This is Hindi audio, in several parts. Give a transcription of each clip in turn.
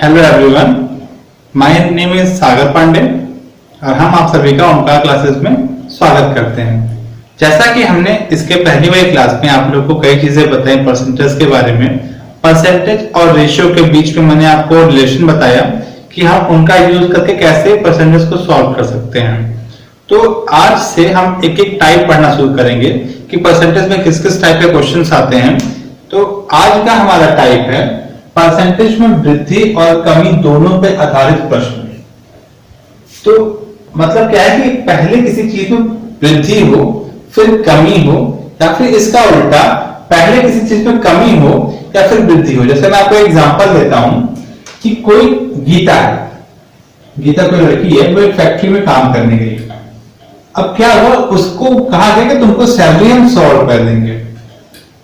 Hello everyone, my name is Sagar Pandey और हम आप सभी का ओमकार क्लासेस में स्वागत करते हैं। जैसा कि हमने इसके पहली वाली क्लास में आप लोग को कई चीजें बताई परसेंटेज के बारे में, परसेंटेज और रेशियो के बीच में मैंने आपको रिलेशन बताया कि हम उनका यूज करके कैसे परसेंटेज को सॉल्व कर सकते हैं। तो आज से हम एक एक टाइप पढ़ना शुरू करेंगे कि परसेंटेज में किस किस टाइप के क्वेश्चंस आते हैं। तो आज का हमारा टाइप है परसेंटेज में वृद्धि और कमी दोनों पे आधारित प्रश्न। तो मतलब क्या है कि पहले किसी चीज में वृद्धि हो फिर कमी हो, या फिर इसका उल्टा पहले किसी चीज में कमी हो या फिर वृद्धि हो। जैसे मैं आपको एग्जांपल देता हूं कि कोई गीता है, गीता कोई लड़की है, वो एक फैक्ट्री में काम करने गई। अब क्या हुआ, उसको कहा गया कि तुमको सैलरी हम 100 रुपए देंगे।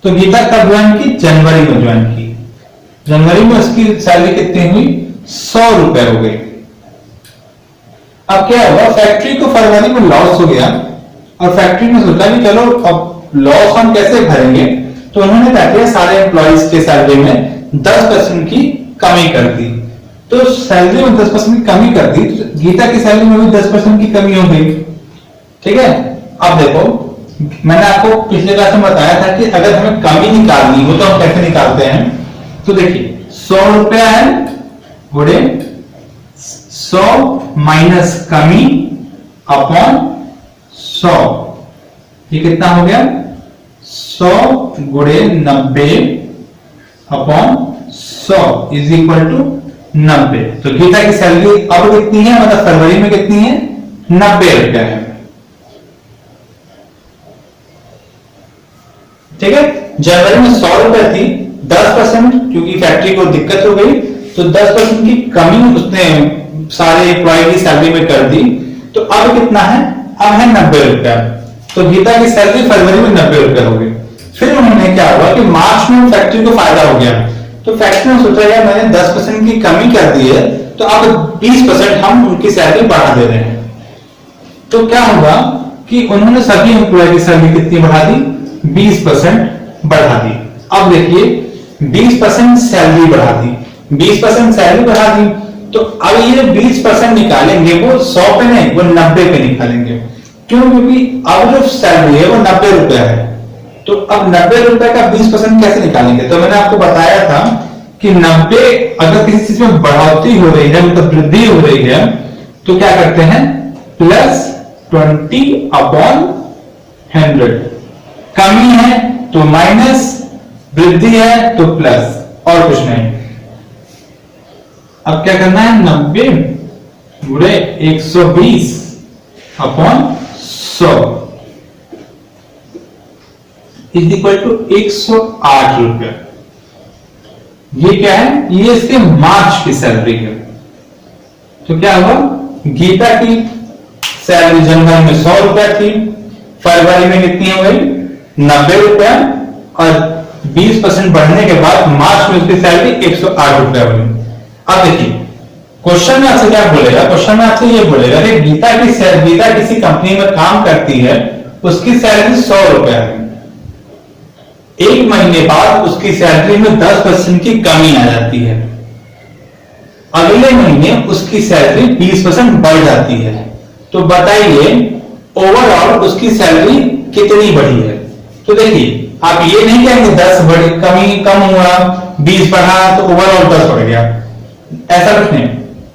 तो गीता कब ज्वाइन की? जनवरी में ज्वाइन की। जनवरी में उसकी सैलरी कितनी हुई? 100 रुपए हो गई। अब क्या हुआ, फैक्ट्री को फरवरी में लॉस हो गया और फैक्ट्री ने सोचा कि चलो अब लॉस हम कैसे भरेंगे। तो उन्होंने क्या किया, सारे एम्प्लॉइज के सैलरी में 10% की कमी कर दी। तो सैलरी में 10% की कमी कर दी, तो गीता की सैलरी में भी 10% की कमी हो गई। ठीक है, अब देखो मैंने आपको पिछले क्लास में बताया था कि अगर हमें कमी निकालनी हो तो हम कैसे निकालते हैं। तो देखिए 100 रुपया है गुणे 100 माइनस कमी अपॉन 100, ये कितना हो गया? 100 गुणे 90 अपॉन 100 इज इक्वल टू 90। तो गीता की सैलरी अब कितनी है, मतलब फरवरी में कितनी है? 90 रुपया है। ठीक है, जनवरी में 100 रुपए थी, 10% क्योंकि फैक्ट्री को दिक्कत हो गई तो 10% की कमी उसने सारे एम्प्लॉय की सैलरी में कर दी। तो अब कितना है? अब है 90 रुपया। तो गीता की सैलरी फरवरी में 90 रुपया हो गई। फिर उन्होंने क्या हुआ कि मार्च में फैक्ट्री को फायदा हो गया, तो फैक्ट्री ने सोचा यार मैंने 10% की कमी कर दी है तो अब 20% हम उनकी सैलरी बढ़ा दे रहे हैं। तो क्या हुआ कि उन्होंने सभी एम्प्लॉय की सैलरी कितनी बढ़ा दी? 20% बढ़ा दी। अब देखिए 20% सैलरी बढ़ा दी, 20% सैलरी बढ़ा दी, तो अब ये 20% निकालेंगे वो 100 पे नहीं, वो 90 पे निकालेंगे। क्यों? क्योंकि अब जो सैलरी है वो 90 रुपया है। तो अब 90 रुपए का 20% कैसे निकालेंगे? तो मैंने आपको बताया था कि 90 अगर किसी चीज में बढ़ोतरी हो रही है, मतलब वृद्धि हो रही है, तो क्या करते हैं? Plus 20 upon 100। कमी है तो माइनस, वृद्धि है तो प्लस, और कुछ नहीं। अब क्या करना है? 90 गुणे 120 अपॉन 100 इज इक्वल टू 108 रुपया। ये क्या है? ये इसके मार्च की सैलरी है। तो क्या हुआ, गीता की सैलरी जनवरी में 100 रुपया थी, फरवरी में कितनी हो गई? 90 रुपया, और 20% बढ़ने के बाद मार्च में उसकी सैलरी 108 रुपया हुई। अब देखिए क्वेश्चन में आपसे क्या बोलेगा, क्वेश्चन में आपसे ये बोलेगा कि गीता किसी कंपनी में काम करती है, उसकी सैलरी 100 रुपया है। एक महीने बाद उसकी सैलरी में 10% की कमी आ जाती है, अगले महीने उसकी सैलरी 20% बढ़ जाती है। तो बताइए ओवरऑल उसकी सैलरी कितनी बढ़ी है? तो देखिए आप ये नहीं कहेंगे 10 बढ़ी, कम हुआ, 20 बढ़ा तो ओवरऑल 10 बढ़ गया, ऐसा कुछ नहीं।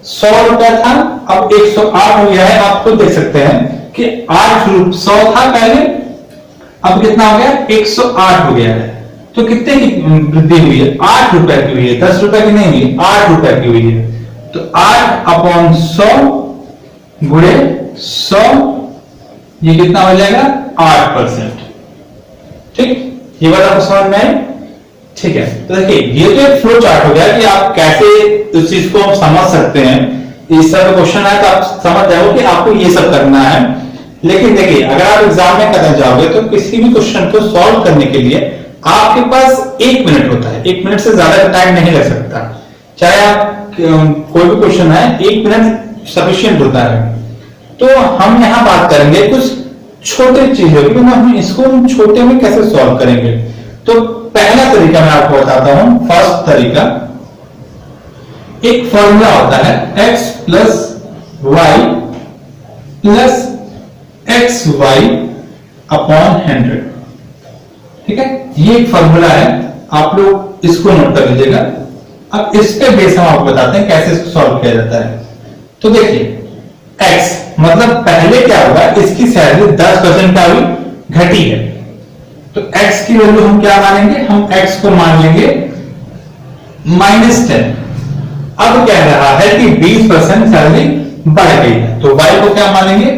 100 रुपया था, अब 108 हो गया है। आप खुद देख सकते हैं कि 100 था पहले, अब कितना हो गया? 108 हो गया है। तो कितने की वृद्धि हुई है? 8 रुपए की हुई है, 10 रुपए की नहीं हुई, 8 रुपए की हुई है। तो 8 अपॉन 100 गुणे 100, ये कितना हो जाएगा? 8%। ठीक, ये बात आपको समझ में आई? ठीक है, तो देखिए ये तो एक फ्लो चार्ट हो गया कि आप कैसे उस चीज को समझ सकते हैं। इस तरह का क्वेश्चन है तो आप समझ जाओ कि आपको ये सब करना है। लेकिन देखिए अगर आप एग्जाम में करने जाओगे तो किसी भी क्वेश्चन को सॉल्व करने के लिए आपके पास 1 मिनट होता है, 1 मिनट से ज्यादा टाइम नहीं लग सकता। चाहे आप कोई भी क्वेश्चन है, 1 मिनट सफिशिएंट होता है। तो हम यहां बात करेंगे कुछ छोटे चीजों की, हम इसको छोटे में कैसे सॉल्व करेंगे। तो पहला तरीका मैं आपको बताता हूं, फर्स्ट तरीका, एक फॉर्मूला होता है x plus Y plus X Y upon 100। ठीक है, ये एक फॉर्मूला है, आप लोग इसको नोट कर लीजिएगा। अब इस पे बेस हम आपको बताते हैं कैसे इसको सॉल्व किया जाता है। तो देखिए x मतलब पहले क्या होगा, इसकी सैलरी 10% क्या हुई, घटी है, तो x की वैल्यू हम क्या मानेंगे, हम x को मान लेंगे -10। अब कह रहा है कि 20% सैलरी बढ़ गई है, तो y को क्या मानेंगे,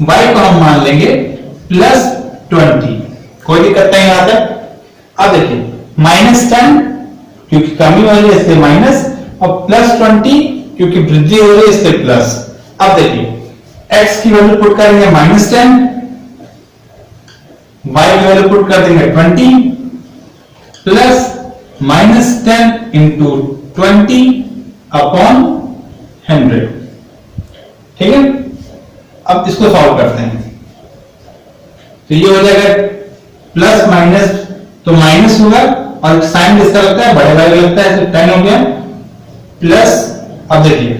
y को हम मान लेंगे +20। कोई दिक्कत नहीं आता। अब देखिए -10 क्योंकि कमी हो रही है इसलिए माइनस, और +20 क्योंकि वृद्धि हो रही है इसलिए प्लस। अब देखिए x की वैल्यू पुट करेंगे -10, y की वैल्यू पुट कर देंगे 20 प्लस -10 इंटू 20 अपॉन 100। ठीक है, अब इसको सॉल्व करते हैं। तो ये हो जाएगा प्लस माइनस, तो माइनस होगा और साइन किसका लगता है, बड़े वाले लगता है, तो 10 हो गया प्लस। अब देखिए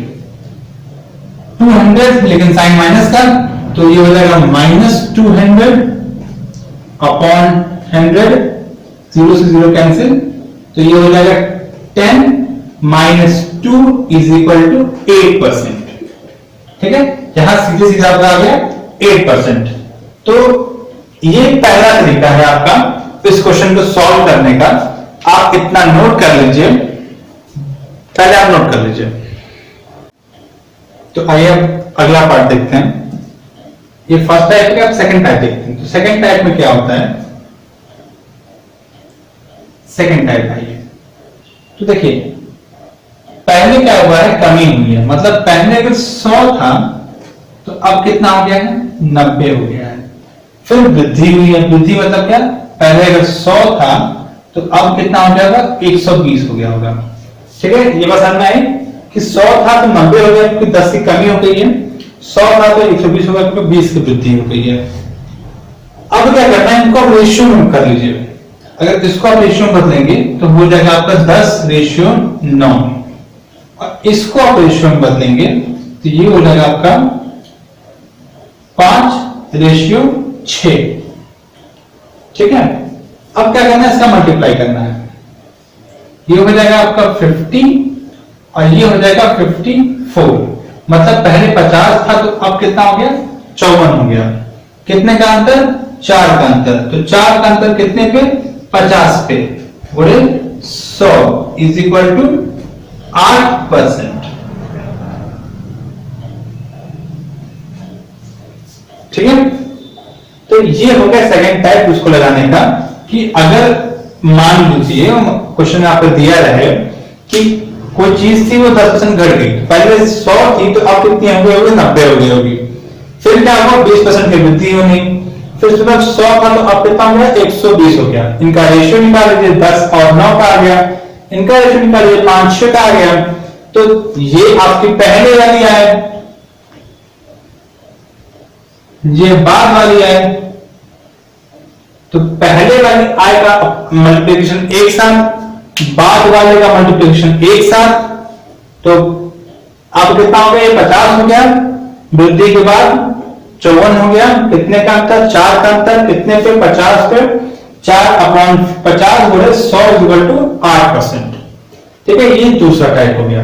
200 लेकिन साइन माइनस का, तो ये हो जाएगा -200 अपॉन 100, 0 से 0 कैंसिल, तो ये हो जाएगा 10 - 2 = 8%। ठीक है, यहां सीधे सीधा आ गया 8%। तो ये पहला तरीका है आपका इस क्वेश्चन को सॉल्व करने का। आप इतना नोट कर लीजिए, पहले आप नोट कर लीजिए। तो आइए अब अगला पार्ट देखते हैं। ये फर्स्ट टाइप का, अब सेकंड टाइप देखते हैं। तो सेकंड टाइप में क्या होता है, सेकंड टाइप आइए। तो देखिए पहले क्या हुआ है, कमी हुई है, मतलब पहले अगर 100 था तो अब कितना हो गया है, 90 हो गया है। फिर वृद्धि हुई है, वृद्धि मतलब क्या, पहले अगर 100 था तो अब कितना हो जाएगा, 120 हो गया होगा। ठीक है, ये बात समझ में आई कि 100 था तो 90 हो गया क्योंकि 10 की कमी हो गई है, 100 था तो 120 हो गया क्योंकि 20 की वृद्धि हो गई है। अब क्या करना है, इनको रेशियो में कर लीजिए। अगर इसको आप रेशियो में बदलेंगे तो हो जाएगा आपका 10:9, और इसको आप रेशियो में बदलेंगे तो ये हो जाएगा आपका 5:6। ठीक है, अब क्या करना है, इसका मल्टीप्लाई करना है। ये हो जाएगा आपका 50 और ये हो जाएगा 54। मतलब पहले 50 था तो अब कितना हो गया, 54 हो गया। कितने का अंतर, 4 का अंतर। तो 4 का अंतर कितने पे, 50 पे, बोले 100 = 8%। ठीक है, तो ये हो गया सेकंड टाइप उसको लगाने का, कि अगर मान लीजिए क्वेश्चन में आपको दिया रहे कि कोई चीज थी वो 10% घट गई, पहले 100 थी तो अब कितनी हो गई होगी, 90 हो गई होगी। फिर क्या हुआ, 20% की वृद्धि होनी, फिर सुबह 100 था तो अब कितना हो गया, 120 हो गया। इनका रेशियो निकाल लीजिए, 10 और 9 का आ गया, इनका रेशियो निकालिए 5:6 का आ गया। तो ये आपकी पहले वाली आए, ये बाद वाली आए, तो पहले वाली आय का मल्टीप्लिकेशन एक साथ, बाद वाले का मल्टीप्लिकेशन एक साथ, तो अब कितना हो गया, 50 हो गया, वृद्धि के बाद 54 हो गया। कितने का अंतर, 4 का अंतर, कितने पे, 50 पे, 4/50 बोले 100 = 8%। ठीक है, ये दूसरा टाइप हो गया।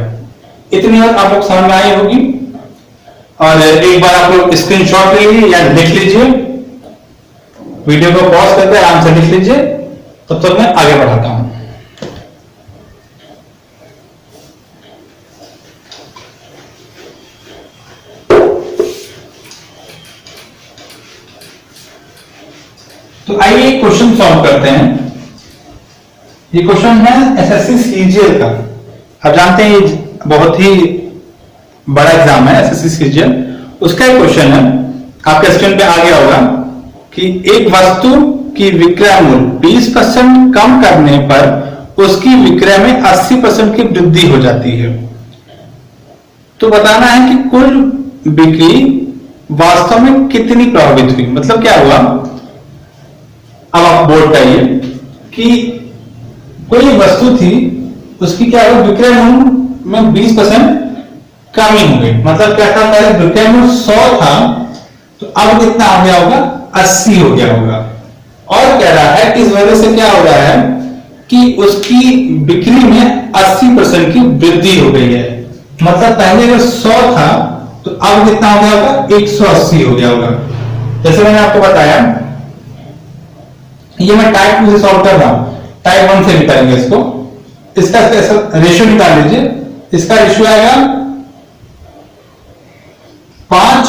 इतनी बात आप लोग समझ में आई होगी। और एक बार आप लोग स्क्रीनशॉट ले लीजिए या लिख लीजिए, वीडियो को पॉज करके आराम से लिख लीजिए, तब तक मैं आगे बढ़ाता हूं। तो आइए क्वेश्चन सॉल्व करते हैं। ये क्वेश्चन है एसएससी सीजीएल का। आप जानते हैं ये बहुत ही बड़ा एग्जाम है एसएससी सीजीएल, उसका एक क्वेश्चन है, आपके स्क्रीन पे आ गया होगा कि एक वस्तु की विक्रय मूल्य 20% कम करने पर उसकी विक्रय में 80% की वृद्धि हो जाती है। तो बताना है कि कुल बिक्री वास्तव में कितनी प्रभावित हुई। मतलब क्या हुआ, अब आप बोर्ड पाइए कि कोई वस्तु थी, उसकी क्या हुआ, विक्रय मूल्य में 20% कमी हो गई। मतलब क्या था, पहले विक्रय मूल्य 100 था तो अब कितना हो गया होगा, 80 हो गया होगा। और कह रहा है कि इस वजह से क्या हो रहा है कि उसकी बिक्री में 80% की वृद्धि हो गई है। मतलब पहले अगर 100 था तो अब कितना हो गया होगा, 180 हो गया होगा। जैसे मैंने आपको बताया, ये मैं टाइप 2 से सॉल्व कर रहा हूं, टाइप 1 से निकालेंगे इसको। इसका रेशियो निकाल लीजिए। इसका रेशियो आएगा 5,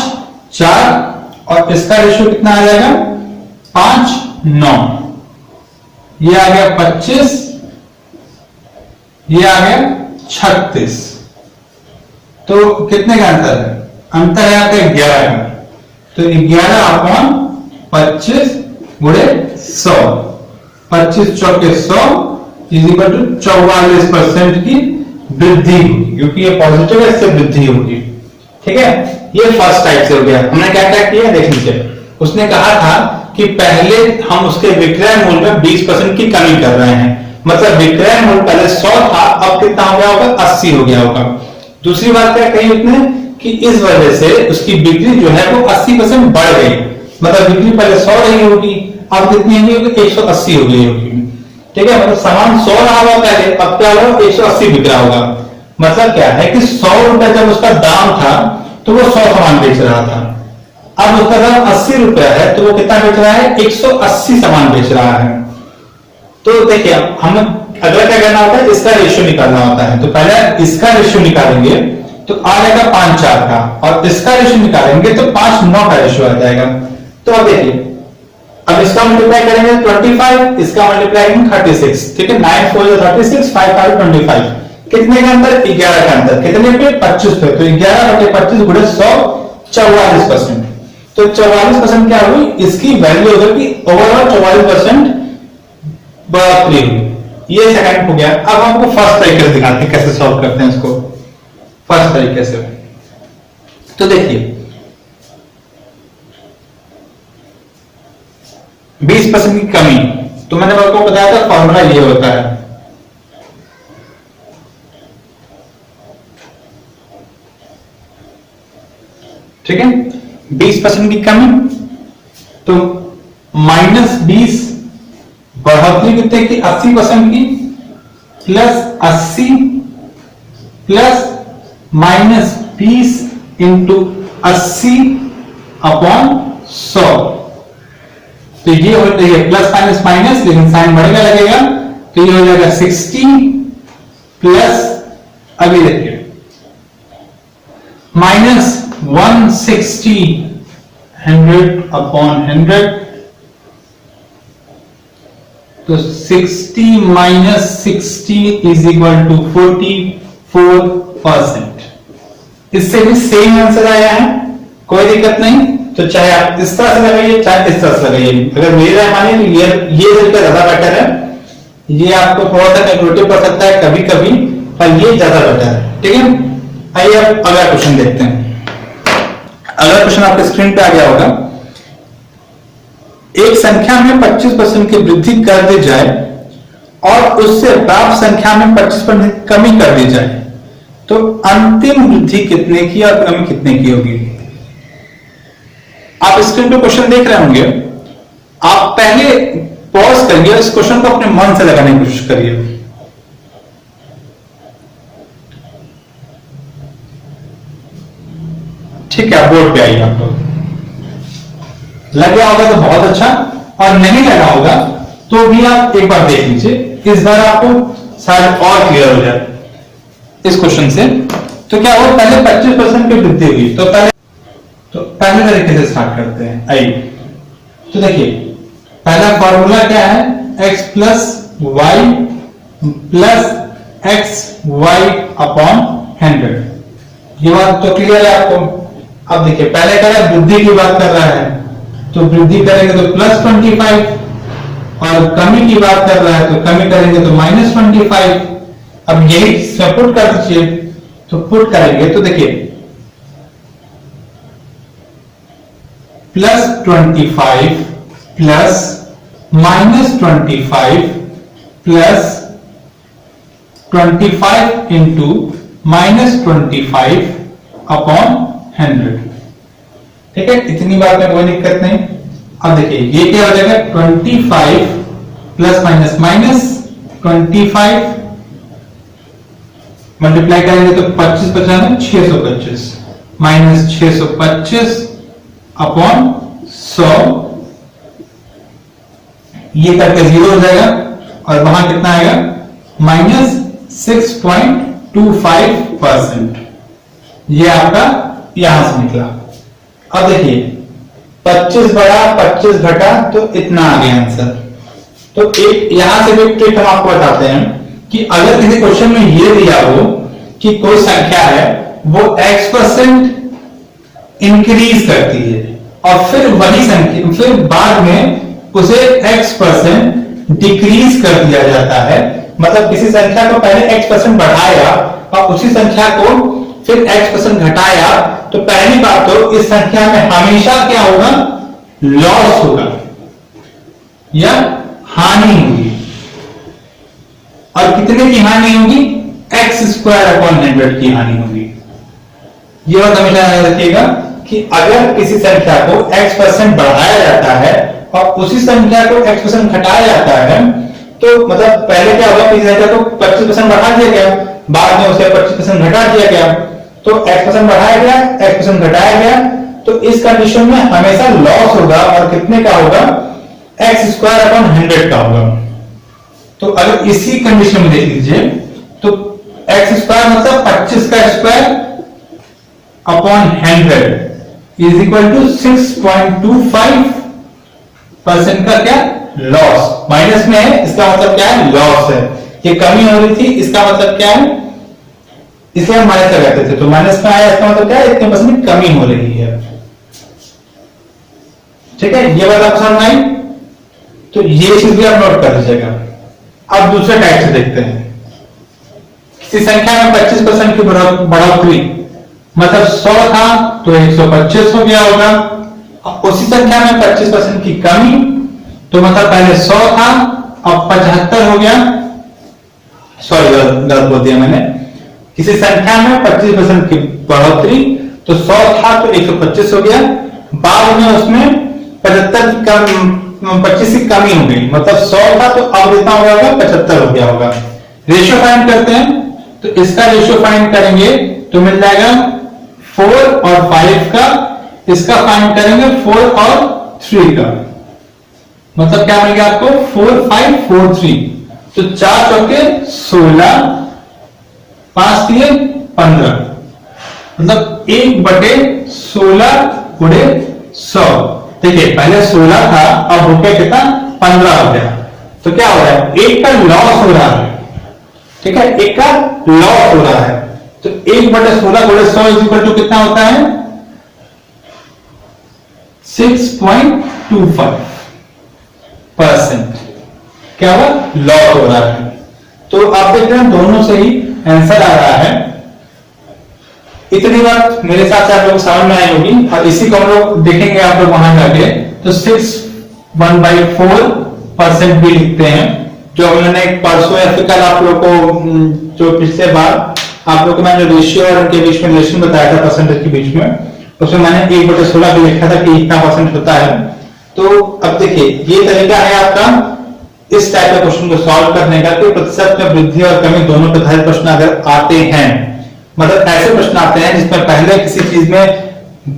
4 और इसका रेशियो कितना आ जाएगा, 5, 9। ये आ गया 25, ये आ गया 36। तो कितने का अंतर है, अंतर है आपका 11 का। तो 11 अपॉन 25 गुणे 100, 25 चौके 100 इज इक्वल टू 44% की वृद्धि होगी, क्योंकि ये पॉजिटिव है, इससे वृद्धि होगी। ठीक है, ये फर्स्ट टाइप से हो गया। हमने क्या क्या किया देख लीजिए। उसने कहा था कि पहले हम उसके विक्रय मूल्य में 20% की कमी कर रहे हैं। मतलब विक्रय मूल्य पहले 100 था, अब कितना हो गया होगा, 80 हो गया होगा। दूसरी बात क्या कही उसने कि इस वजह से उसकी बिक्री जो है वो 80% बढ़ गई। मतलब बिक्री पहले 100 रही होगी, अब कितनी होगी, 180 हो गई होगी। ठीक है, मतलब सामान 100 रहा होगा पहले, अब क्या होगा, 180 बिक रहा होगा। मतलब क्या है कि 100 रुपए जब उसका दाम था तो वो 100 सामान बेच रहा था। अब उसका दाम 80 रुपया है तो वो कितना बेच रहा है, 180 सामान बेच रहा है। तो देखिए हमें अगला क्या करना होता है, इसका रेशियो निकालना होता है। तो पहले इसका रेशियो निकालेंगे तो आ जाएगा 5, 4 का, और इसका रेशियो निकालेंगे तो 5, 9 का रेशियो आ जाएगा। तो अब देखिए, अब इसका मल्टीप्लाई करेंगे 25, इसका मल्टीप्लाई करेंगे 36। ठीक है, 9 4 36, 5 5 25। कितने का अंतर, 11 का अंतर। कितने पे, 25 पे। तो 11 बटे 25 गुणे 100, 44%। तो 44% क्या हुई, इसकी वैल्यू होगी कि ओवरऑल 44% बढ़ोतरी हुई। ये सेकंड हो गया। अब हमको फर्स्ट तरीके से दिखाते हैं कैसे सॉल्व करते हैं इसको फर्स्ट तरीके से। तो देखिए 20% की कमी, तो मैंने आपको बताया था फॉर्मूला ये होता है। ठीक है, 20% की कमी तो -20 बढ़ोतरी कितने की, 80% की, प्लस 80 प्लस -20 इंटू 80 अपॉन 100। तो ये हो रही है प्लस माइनस माइनस, लेकिन साइन बढ़ेगा लगेगा, तो ये हो जाएगा 60 प्लस, अभी देखिए -160 100 अपॉन 100। तो 60 माइनस 60 इज इक्वल टू 44%। इससे भी सेम आंसर आया है, कोई दिक्कत नहीं। तो चाहे आप इस तरह से लगाइए, चाहे इस तरह से लगाइए। अगर मेरी राय मानिए तो ये तरीका ज्यादा बेटर है। ये आपको थोड़ा सा कैलकुलेटिव कर सकता है कभी कभी, पर ये ज्यादा बेटर है। ठीक है, आइए अब अगला क्वेश्चन देखते हैं। अगला क्वेश्चन आपके स्क्रीन पे आ गया होगा। एक संख्या में 25% की वृद्धि कर दी जाए और उससे प्राप्त संख्या में 25% कमी कर दी जाए, तो अंतिम वृद्धि कितने की और कमी कितने की होगी। आप स्क्रीन पे क्वेश्चन देख रहे होंगे। आप पहले पॉज करिए, इस क्वेश्चन को अपने मन से लगाने की कोशिश करिए। ठीक है, बोर्ड पे आइए। आप लोग लग गया होगा तो बहुत अच्छा, और नहीं लगा होगा तो भी आप एक बार देख लीजिए, इस बार आपको शायद और क्लियर हो जाए इस क्वेश्चन से। तो क्या हुआ, पहले 25% की वृद्धि हुई, तो पहले तरीके से स्टार्ट करते हैं। आइए, तो देखिए पहला फॉर्मूला क्या है, x plus Y plus X Y upon 100। ये बात तो क्लियर है आपको। अब देखिए पहले क्या है, वृद्धि की बात कर रहा है, तो वृद्धि करेंगे तो प्लस 25, और कमी की बात कर रहा है तो कमी करेंगे तो -25। अब यही इसमें पुट कर दीजिए, तो पुट करेंगे तो देखिए +25 प्लस -25 प्लस 25 इंटू -25 अपॉन 100। ठीक है, इतनी बात में कोई दिक्कत नहीं। अब देखिए ये क्या हो जाएगा, 25 प्लस माइनस माइनस 25 मल्टीप्लाई करेंगे तो 25 बचाना 625 माइनस 625 अपॉन 100, ये करके 0 हो जाएगा और वहां कितना आएगा -6.25%। ये आपका यहां से निकला। अब देखिए 25 बढ़ा 25 घटा तो इतना आ गया आंसर। तो एक यहां से भी ट्रिक हम आपको बताते हैं कि अगर किसी क्वेश्चन में ये दिया हो कि कोई संख्या है वो x% इंक्रीज करती है और फिर वही संख्या फिर बाद में उसे x% डिक्रीज कर दिया जाता है, मतलब किसी संख्या को पहले x% बढ़ाया और उसी संख्या को फिर x% घटाया, तो पहली बात तो इस संख्या में हमेशा क्या होगा, लॉस होगा या हानि होगी। और कितने की हानि होगी, x²/100 की हानि होगी। ये बात हमेशा याद रखिएगा कि अगर किसी संख्या को x% बढ़ाया जाता है और उसी संख्या को x% घटाया जाता है, तो मतलब पहले क्या होगा, किसी संख्या को 25% बढ़ा दिया गया, बाद में उसे 25% घटा दिया गया, तो x% बढ़ाया गया x% घटाया गया, तो इस कंडीशन में हमेशा लॉस होगा और कितने का होगा, x²/100 का होगा। तो अगर इसी कंडीशन में देख लीजिए तो x² मतलब 25 का square upon 100 is equal to 6.25% का क्या, लॉस। माइनस में है, इसका मतलब क्या है, लॉस है। ये कमी हो रही थी, इसका मतलब क्या है, इसलिए हम माइनस लगाते थे, तो माइनस में आया, इसका मतलब क्या है, इतने परसेंट कमी हो रही है। ठीक है, ये बात आप समझ आई, तो ये चीज भी आप नोट कर लीजिएगा। अब दूसरे टाइप से देखते हैं, किसी संख्या में 25% की बढ़ोतरी, मतलब 100 था तो 125 हो गया होगा। उसी संख्या में 25% की कमी, तो मतलब पहले 100 था अब 75 हो गया, सॉरी गलत बोल दिया मैंने। किसी संख्या में 25% की बढ़ोतरी, तो 100 था तो 125 हो गया, बाद में उसमें 25 की कमी हो गई, मतलब 100 था तो अब कितना हो गया, 75 हो गया होगा। रेशियो फाइंड करते हैं, तो इसका रेशियो फाइंड करेंगे तो मिल जाएगा 4 और 5 का, इसका फाइंड करेंगे 4 और 3 का, मतलब क्या मिल गया आपको 4 5 4 3, तो 4 चौके 16 5 3 15, मतलब 1/16 गुणे 100। देखिए पहले 16 था, अब हो गया कितना, 15 हो गया, तो क्या हो रहा है, एक का लॉस हो रहा है। ठीक है, एक का लॉस हो रहा है, तो 1/16 गुणे 100 इज इक्वल टू कितना होता है, 6.25%। क्या हुआ, लॉस हो रहा है। तो आप देख रहे हैं दोनों से ही आंसर आ रहा है। इतनी बात मेरे साथ से आप लोग समझ में आई होगी, और इसी को हम लोग देखेंगे आप लोग वहां जाके, तो 6.14% भी लिखते हैं, जो हमने परसों या फिर कल आप लोग को, जो पिछले बार आप लोग को मैंने रेशियो और उनके बीच में रिलेशन बताया था परसेंटेज के बीच में, उसमें मैंने 1/16 भी लिखा था कि इतना परसेंट होता है। तो अब देखिए ये तरीका है आपका इस टाइप के क्वेश्चन को सॉल्व करने का, कि प्रतिशत में वृद्धि और कमी दोनों प्रकार प्रश्न अगर आते हैं, मतलब ऐसे प्रश्न आते हैं जिसमें पहले किसी चीज में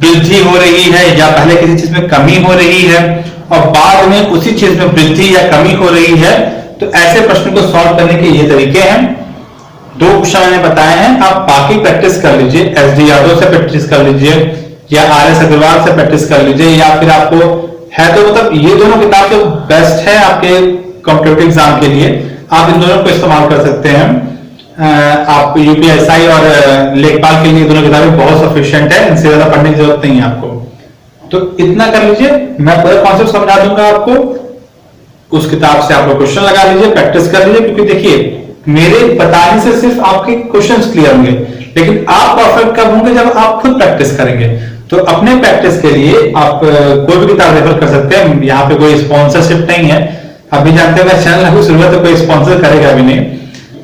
वृद्धि हो रही है या पहले किसी चीज में कमी हो रही है और बाद में उसी चीज में वृद्धि या कमी हो रही है, तो ऐसे प्रश्न को सॉल्व करने के ये तरीके हैं। 2 क्वेश्चन मैंने बताए हैं, आप बाकी प्रैक्टिस कर लीजिए, SD यादव से प्रैक्टिस कर लीजिए या RS अग्रवाल से प्रैक्टिस कर लीजिए, या फिर आपको है तो मतलब ये दोनों किताब तो बेस्ट है आपके कॉम्पिटिटिव एग्जाम के लिए, आप इन दोनों को इस्तेमाल कर सकते हैं। आप UPSI और लेखपाल के लिए दोनों किताबें बहुत सफिशिएंट है, इनसे ज्यादा पढ़ने की जरूरत नहीं है आपको। तो इतना कर लीजिए, मैं पूरा कॉन्सेप्ट समझा दूंगा आपको, उस किताब से आप लोग क्वेश्चन लगा लीजिए, प्रैक्टिस कर लीजिए, क्योंकि देखिए मेरे बताने से सिर्फ आपके क्वेश्चंस क्लियर होंगे, लेकिन आप परफेक्ट कब होंगे, जब आप खुद प्रैक्टिस करेंगे। तो अपने प्रैक्टिस के लिए आप कोई भी किताब रेफर कर सकते हैं, यहाँ पे कोई स्पॉन्सरशिप नहीं है, आप भी जानते हैं चैनल अभी शुरुआत तो कोई स्पॉन्सर करेगा भी नहीं,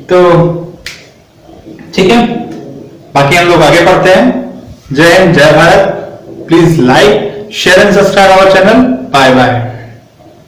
तो ठीक है। बाकी हम लोग आगे बढ़ते हैं। जय हिंद, जय Bharat. Please like, share and subscribe our channel. Bye bye.